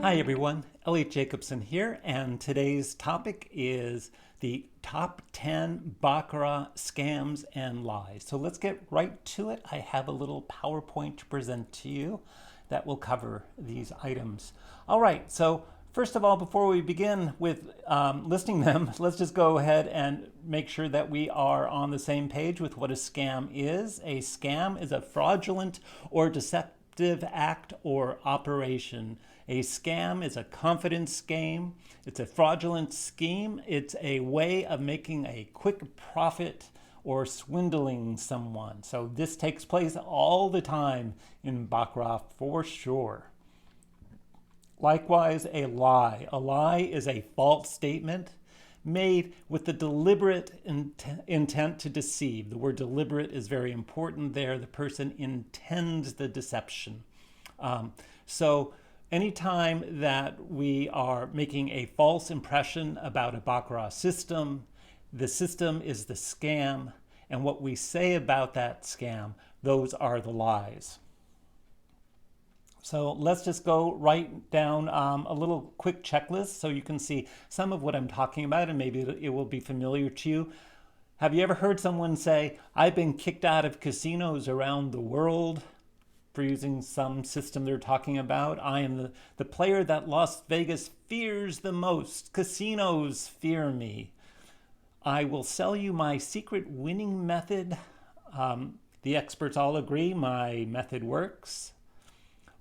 Hi everyone, Elliot Jacobson here, and today's topic is the top 10 Baccarat scams and lies. So let's get right to it. I have a little PowerPoint to present to you that will cover these items. All right, so first of all, before we begin with listing them, let's just go ahead and make sure that we are on the same page with what a scam is. A scam is a fraudulent or deceptive act or operation. A scam is a confidence game. It's a fraudulent scheme. It's a way of making a quick profit or swindling someone. So this takes place all the time in Baccarat for sure. Likewise, a lie. A lie is a false statement made with the deliberate intent to deceive. The word deliberate is very important there. The person intends the deception. So anytime that we are making a false impression about a Baccarat system, the system is the scam, and what we say about that scam, those are the lies. So let's just go right down a little quick checklist so you can see some of what I'm talking about, and maybe it will be familiar to you. Have you ever heard someone say, "I've been kicked out of casinos around the world," for using some system they're talking about? "I am the player that Las Vegas fears the most. Casinos fear me. I will sell you my secret winning method. The experts all agree my method works."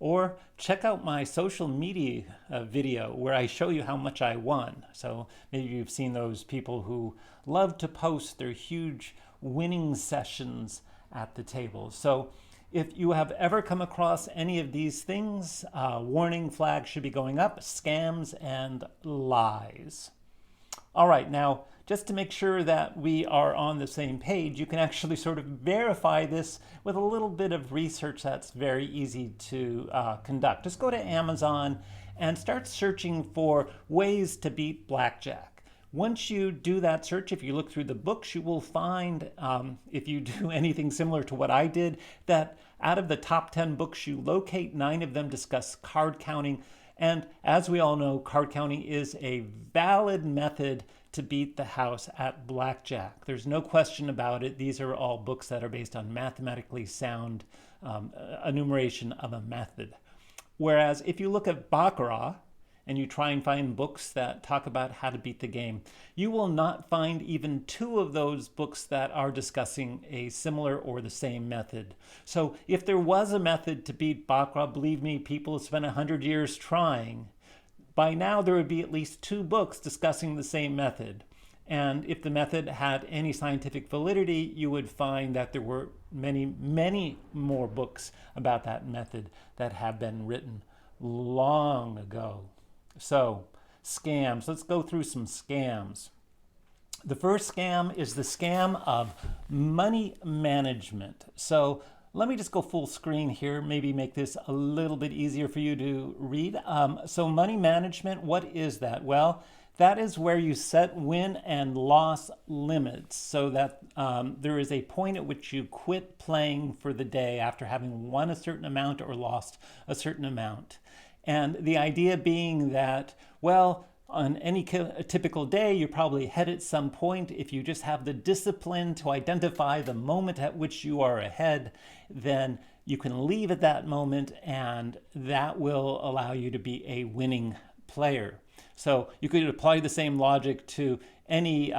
Or check out my social media video where I show you how much I won. So maybe you've seen those people who love to post their huge winning sessions at the table. So if you have ever come across any of these things, warning flags should be going up: scams and lies. All right, now just to make sure that we are on the same page, you can actually sort of verify this with a little bit of research that's very easy to conduct. Just go to Amazon and start searching for ways to beat blackjack. Once you do that search, if you look through the books, you will find, if you do anything similar to what I did, that out of the top 10 books you locate, 9 of them discuss card counting. And as we all know, card counting is a valid method to beat the house at blackjack. There's no question about it. These are all books that are based on mathematically sound enumeration of a method. Whereas if you look at Baccarat, and you try and find books that talk about how to beat the game, you will not find even 2 of those books that are discussing a similar or the same method. So if there was a method to beat Baccarat, believe me, people have spent 100 years trying. By now there would be at least 2 books discussing the same method. And if the method had any scientific validity, you would find that there were many, many more books about that method that have been written long ago. So, scams. Let's go through some scams. The first scam is the scam of money management. So let me just go full screen here, maybe make this a little bit easier for you to read. So money management, what is that? Well, that is where you set win and loss limits so that there is a point at which you quit playing for the day after having won a certain amount or lost a certain amount. And the idea being that, well, on any typical day, you're probably ahead at some point. If you just have the discipline to identify the moment at which you are ahead, then you can leave at that moment, and that will allow you to be a winning player. So you could apply the same logic to any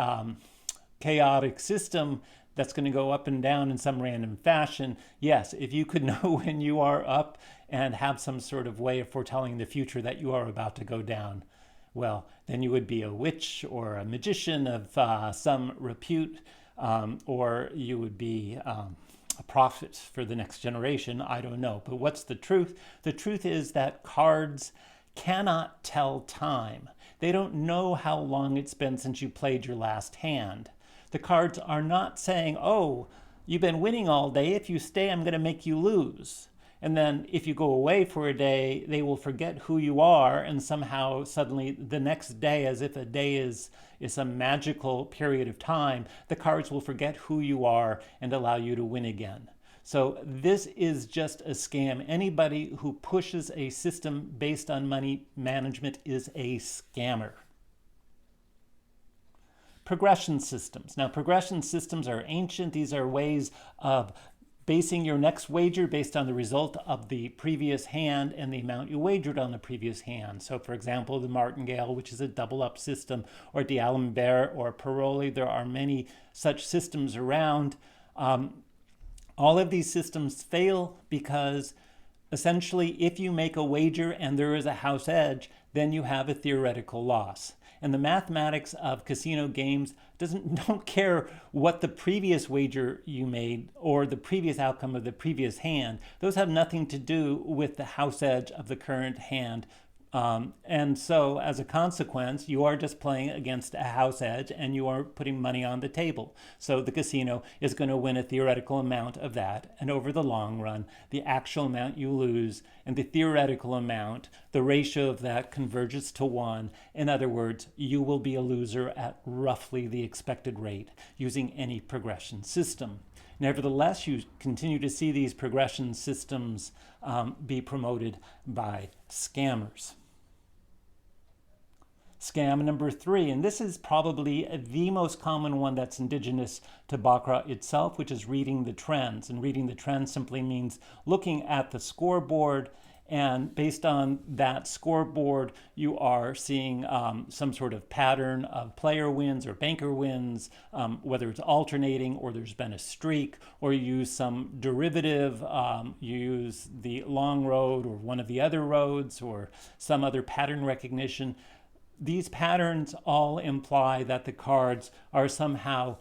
chaotic system that's going to go up and down in some random fashion. Yes, if you could know when you are up and have some sort of way of foretelling the future that you are about to go down, well, then you would be a witch or a magician of some repute, or you would be a prophet for the next generation. I don't know. But what's the truth? The truth is that cards cannot tell time. They don't know how long it's been since you played your last hand. The cards are not saying, "Oh, you've been winning all day. If you stay, I'm going to make you lose." And then if you go away for a day, they will forget who you are, and somehow suddenly the next day, as if a day is a magical period of time, the cards will forget who you are and allow you to win again. So this is just a scam. Anybody who pushes a system based on money management is a scammer. Progression systems. Now, progression systems are ancient. These are ways of basing your next wager based on the result of the previous hand and the amount you wagered on the previous hand. So, for example, the martingale, which is a double-up system, or d'Alembert or Paroli. There are many such systems around. All of these systems fail because essentially if you make a wager and there is a house edge, then you have a theoretical loss. And the mathematics of casino games don't care what the previous wager you made or the previous outcome of the previous hand. Those have nothing to do with the house edge of the current hand. And so as a consequence, you are just playing against a house edge and you are putting money on the table. So the casino is going to win a theoretical amount of that. And over the long run, the actual amount you lose and the theoretical amount, the ratio of that converges to 1. In other words, you will be a loser at roughly the expected rate using any progression system. Nevertheless, you continue to see these progression systems be promoted by scammers. Scam number 3, and this is probably the most common one that's indigenous to Baccarat itself, which is reading the trends. And reading the trends simply means looking at the scoreboard, and based on that scoreboard, you are seeing some sort of pattern of player wins or banker wins, whether it's alternating or there's been a streak, or you use some derivative, you use the long road or one of the other roads or some other pattern recognition. These patterns all imply that the cards are somehow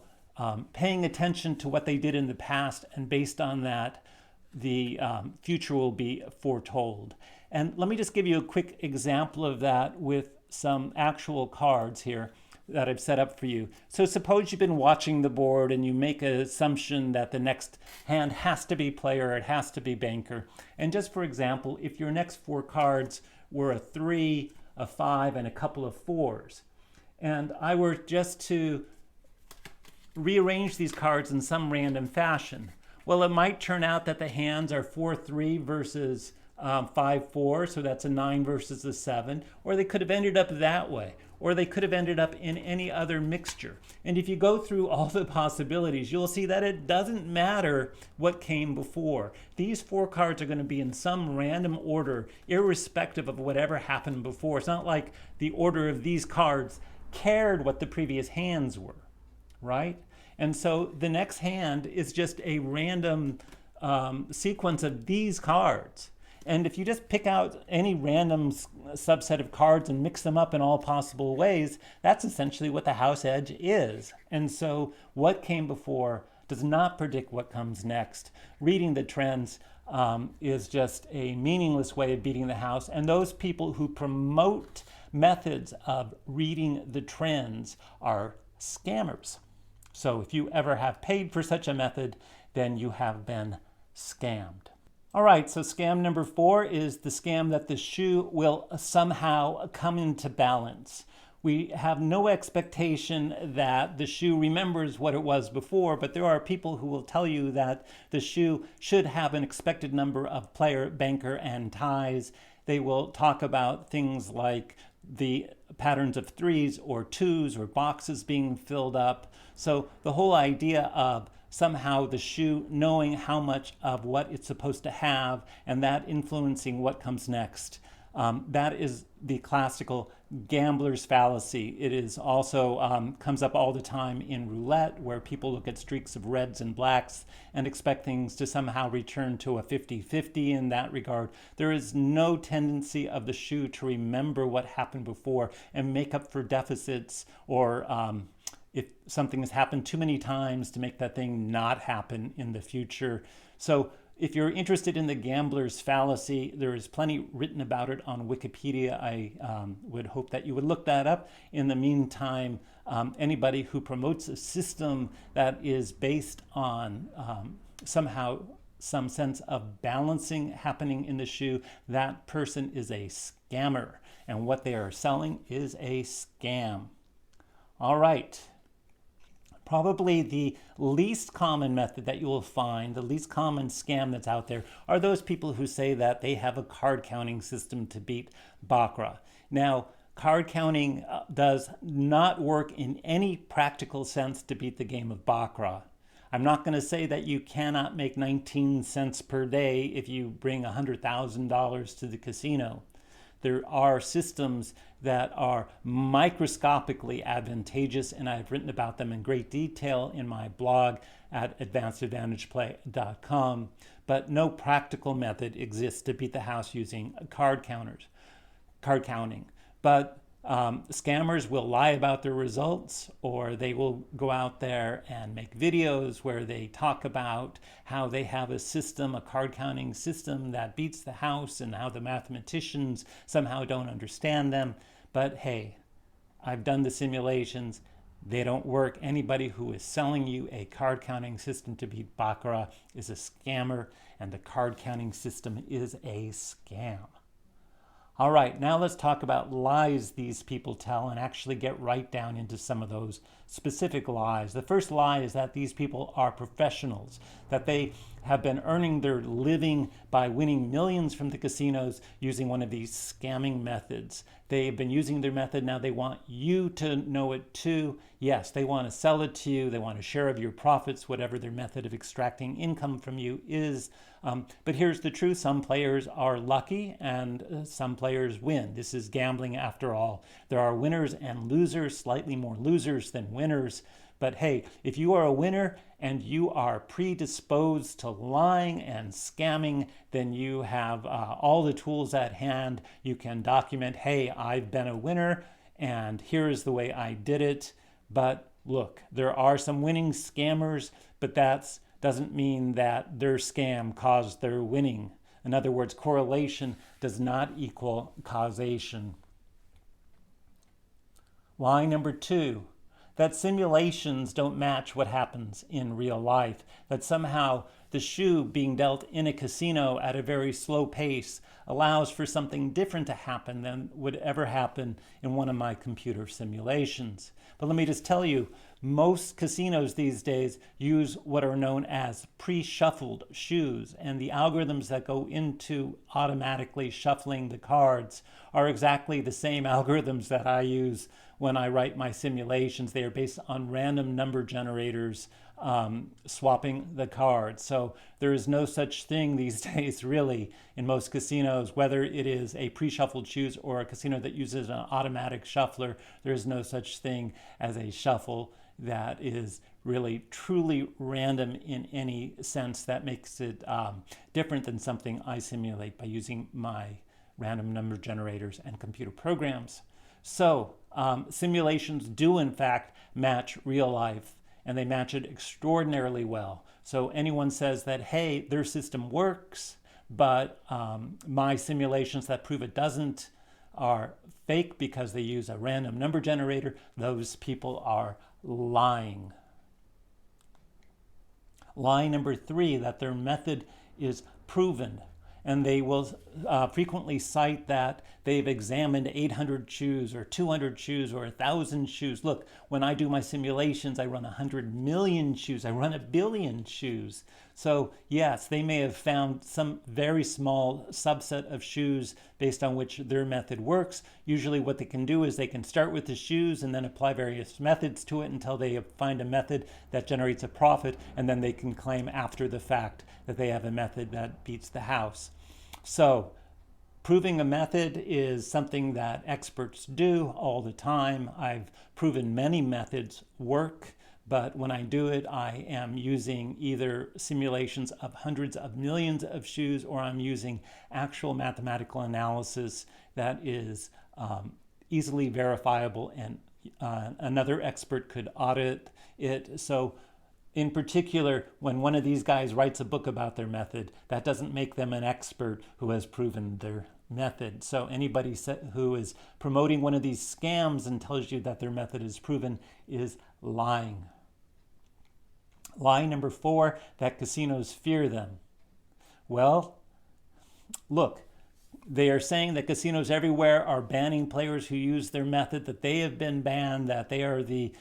paying attention to what they did in the past, and based on that, the future will be foretold. And let me just give you a quick example of that with some actual cards here that I've set up for you. So suppose you've been watching the board and you make an assumption that the next hand has to be player, it has to be banker. And just for example, if your next 4 cards were a 3, a 5, and a couple of 4s, and I were just to rearrange these cards in some random fashion, well, it might turn out that the hands are 4-3 versus 5-4, so that's a 9 versus a 7, or they could have ended up that way, or they could have ended up in any other mixture. And if you go through all the possibilities, you'll see that it doesn't matter what came before. These 4 cards are going to be in some random order, irrespective of whatever happened before. It's not like the order of these cards cared what the previous hands were, right? And so the next hand is just a random sequence of these cards. And if you just pick out any random subset of cards and mix them up in all possible ways, that's essentially what the house edge is. And so what came before does not predict what comes next. Reading the trends is just a meaningless way of beating the house. And those people who promote methods of reading the trends are scammers. So if you ever have paid for such a method, then you have been scammed. All right, so scam number 4 is the scam that the shoe will somehow come into balance. We have no expectation that the shoe remembers what it was before, but there are people who will tell you that the shoe should have an expected number of player, banker, and ties. They will talk about things like the patterns of 3s or 2s or boxes being filled up. So the whole idea of somehow the shoe knowing how much of what it's supposed to have and that influencing what comes next, that is the classical gambler's fallacy. It is also comes up all the time in roulette, where people look at streaks of reds and blacks and expect things to somehow return to a 50-50 in that regard. There is no tendency of the shoe to remember what happened before and make up for deficits, or if something has happened too many times, to make that thing not happen in the future. So if you're interested in the gambler's fallacy, there is plenty written about it on Wikipedia. I would hope that you would look that up. In the meantime, anybody who promotes a system that is based on somehow some sense of balancing happening in the shoe, that person is a scammer. And what they are selling is a scam. All right. Probably the least common method that you will find, the least common scam that's out there, are those people who say that they have a card counting system to beat Baccarat. Now, card counting does not work in any practical sense to beat the game of Baccarat. I'm not going to say that you cannot make 19 cents per day if you bring $100,000 to the casino. There are systems that are microscopically advantageous, and I've written about them in great detail in my blog at advancedadvantageplay.com. But no practical method exists to beat the house using card counting. But scammers will lie about their results, or they will go out there and make videos where they talk about how they have a system, a card counting system that beats the house, and how the mathematicians somehow don't understand them. But hey, I've done the simulations. They don't work. Anybody who is selling you a card counting system to beat Baccarat is a scammer, and the card counting system is a scam. All right, now let's talk about lies these people tell and actually get right down into some of those specific lies. The first lie is that these people are professionals, that they have been earning their living by winning millions from the casinos using one of these scamming methods. They've been using their method, now they want you to know it too. Yes, they want to sell it to you, they want a share of your profits, whatever their method of extracting income from you is. But here's the truth, some players are lucky and some players win. This is gambling after all. There are winners and losers, slightly more losers than winners. But hey, if you are a winner and you are predisposed to lying and scamming, then you have all the tools at hand. You can document, hey, I've been a winner and here's the way I did it. But look, there are some winning scammers, but that doesn't mean that their scam caused their winning. In other words, correlation does not equal causation. Lie number 2, that simulations don't match what happens in real life, that somehow the shoe being dealt in a casino at a very slow pace allows for something different to happen than would ever happen in one of my computer simulations. But let me just tell you, most casinos these days use what are known as pre-shuffled shoes, and the algorithms that go into automatically shuffling the cards are exactly the same algorithms that I use when I write my simulations. They are based on random number generators swapping the cards. So there is no such thing these days really in most casinos, whether it is a pre-shuffled shoes or a casino that uses an automatic shuffler. There is no such thing as a shuffle that is really truly random in any sense that makes it different than something I simulate by using my random number generators and computer programs. So simulations do in fact match real life, and they match it extraordinarily well. So anyone says that, hey, their system works, but my simulations that prove it doesn't are fake because they use a random number generator, those people are lying. Lie number 3, that their method is proven. And they will frequently cite that they've examined 800 shoes or 200 shoes or 1,000 shoes. Look, when I do my simulations, I run 100 million shoes. I run 1 billion shoes. So yes, they may have found some very small subset of shoes based on which their method works. Usually what they can do is they can start with the shoes and then apply various methods to it until they find a method that generates a profit, and then they can claim after the fact that they have a method that beats the house. So proving a method is something that experts do all the time. I've proven many methods work, but when I do it, I am using either simulations of hundreds of millions of shoes, or I'm using actual mathematical analysis that is easily verifiable, and another expert could audit it. So in particular, when one of these guys writes a book about their method, that doesn't make them an expert who has proven their method. So anybody who is promoting one of these scams and tells you that their method is proven is lying. Lie number 4, that casinos fear them. Well, look, they are saying that casinos everywhere are banning players who use their method, that they have been banned, that they are the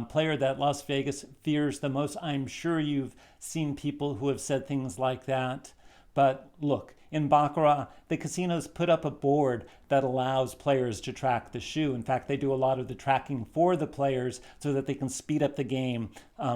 player that Las Vegas fears the most. I'm sure you've seen people who have said things like that. But look, in Baccarat, the casinos put up a board that allows players to track the shoe. In fact, they do a lot of the tracking for the players so that they can speed up the game,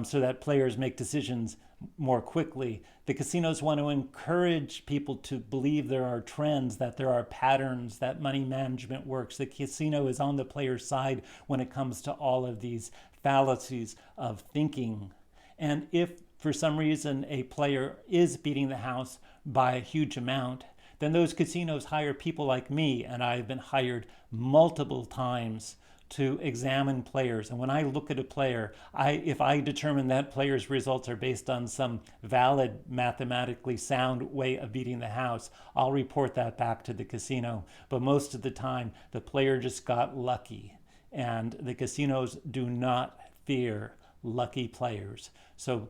so that players make decisions more quickly. The casinos want to encourage people to believe there are trends, that there are patterns, that money management works. The casino is on the player's side when it comes to all of these fallacies of thinking. And if for some reason a player is beating the house by a huge amount, then those casinos hire people like me, and I've been hired multiple times to examine players. And when I look at a player, if I determine that player's results are based on some valid, mathematically sound way of beating the house, I'll report that back to the casino. But most of the time, the player just got lucky. And the casinos do not fear lucky players. So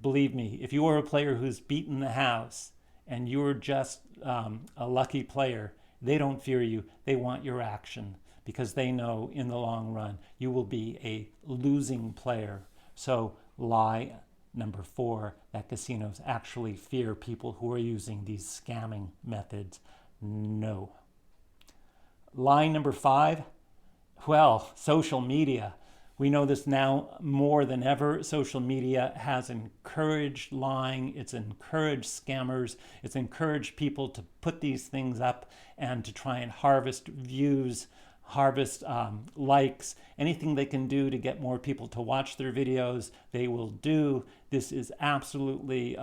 believe me, if you are a player who's beaten the house and you're just a lucky player, they don't fear you. They want your action, because they know in the long run you will be a losing player. So lie number 4, that casinos actually fear people who are using these scamming methods. No. Lie number 5, well, social media. We know this now more than ever. Social media has encouraged lying. It's encouraged scammers. It's encouraged people to put these things up and to try and harvest views, harvest likes. Anything they can do to get more people to watch their videos, they will do. This is absolutely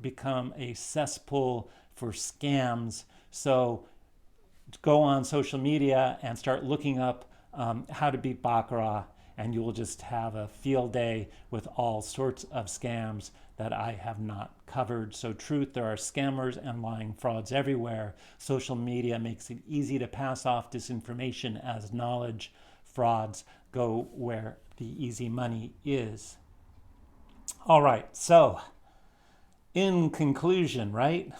become a cesspool for scams. So go on social media and start looking up how to beat Baccarat, and you will just have a field day with all sorts of scams that I have not covered. So truth, there are scammers and lying frauds everywhere. Social media makes it easy to pass off disinformation as knowledge. Frauds go where the easy money is. All right, so in conclusion, right?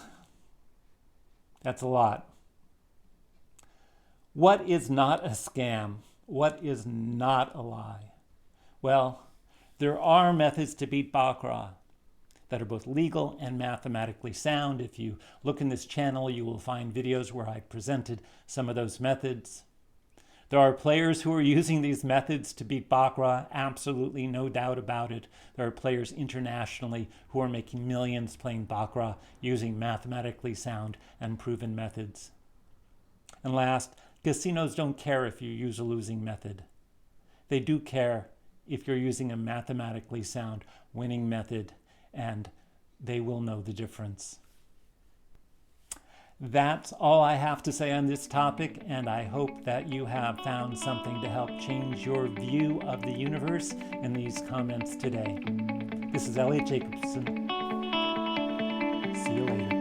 That's a lot. What is not a scam? What is not a lie? Well, there are methods to beat Baccarat that are both legal and mathematically sound. If you look in this channel, you will find videos where I presented some of those methods. There are players who are using these methods to beat Baccarat, absolutely no doubt about it. There are players internationally who are making millions playing Baccarat using mathematically sound and proven methods. And last, casinos don't care if you use a losing method. They do care if you're using a mathematically sound winning method, and they will know the difference. That's all I have to say on this topic, and I hope that you have found something to help change your view of the universe in these comments today. This is Elliot Jacobson. See you later.